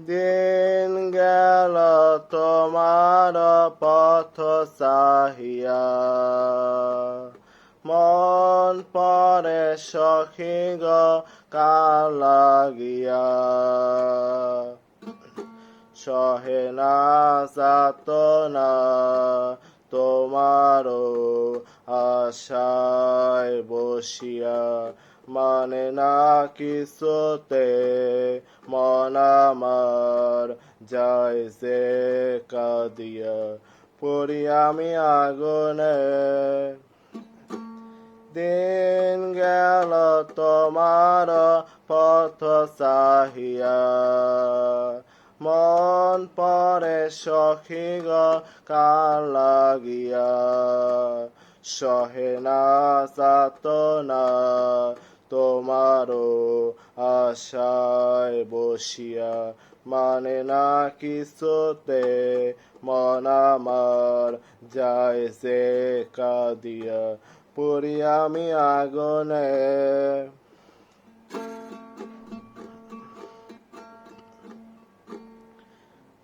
দিন গেল তোমার পথ চাহিয়া, মন পরে সখী গো কার লাগিয়া। সহে না যাতনা তোমারও আশায় বসিয়া, মানে না কিছুতে মন আমার যায় যে কাঁদিয়া। পড়ি আমি আগুনে দিন গেল তোমার পথ চাহিয়া, মন পরে সখী গো কার লাগিয়া। সহে না যাতনা তোমারও আশায় বসিয়া, মানে না কিছুতে মন আমার যায় যে কাঁদিয়া। পড়ি আমি আগুনে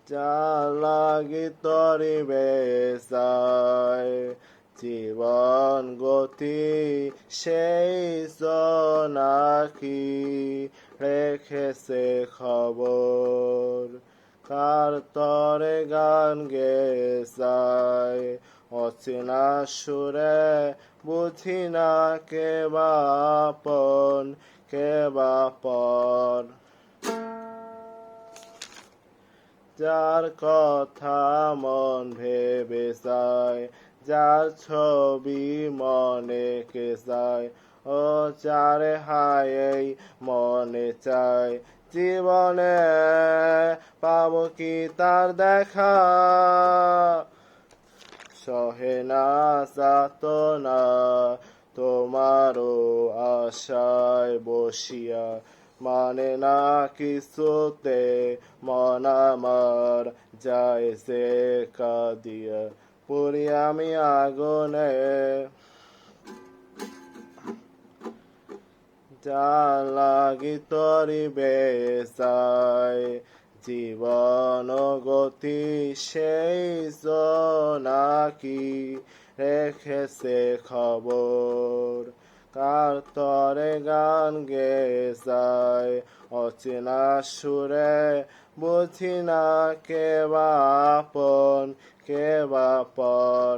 যা লাগি তরিবে যায়, জীবন গতি সেই নাকি রেখেছে খবর। কার তরে গান গে যায় অচেনা সুরে, বুঝি না কে বা আপন কে বা পর। যার কথা মন ভেবে যায়, যার ছবি মনে কে যায়, ও যারে হায় মনে চায়। জীবনে পাবো কি তার দেখা, সহে না যাতনা তোমারও আশায় বসিয়া, মানে না কিছুতে মন আমার যায় যে কাঁদিয়া। পড়ি আমি আগুনে যা লাগি তরিবে যায়, জীবন গতি সেই নাকি রেখেছে খবর। কার তরে গান গে যায় অচেনা সুরে, বুঝি না কে বা আপন কে বা পর।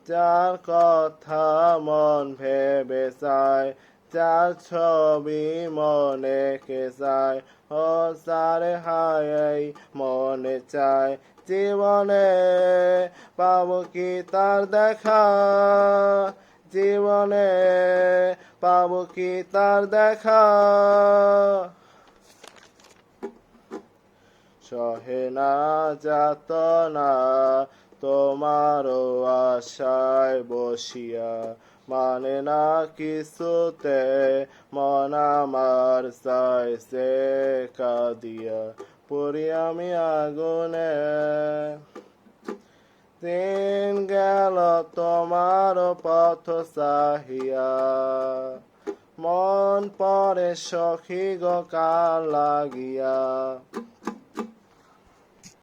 যার কথা মন ভেবে যায়, যার ছবি মনে কে যায়, ও যারে হায় মনে চায়। জীবনে পাবো কি তার দেখা, জীবনে পাবো কি তার দেখা। সহে না যাতনা তোমারও আশায় বসিয়া, মানে না কিছুতে মন আমার যায় যে কাঁদিয়া। পড়ি আমি আগুনে দিন গেল তোমার পথ চাহিয়া, মন পরে সখী গো কার লাগিয়া।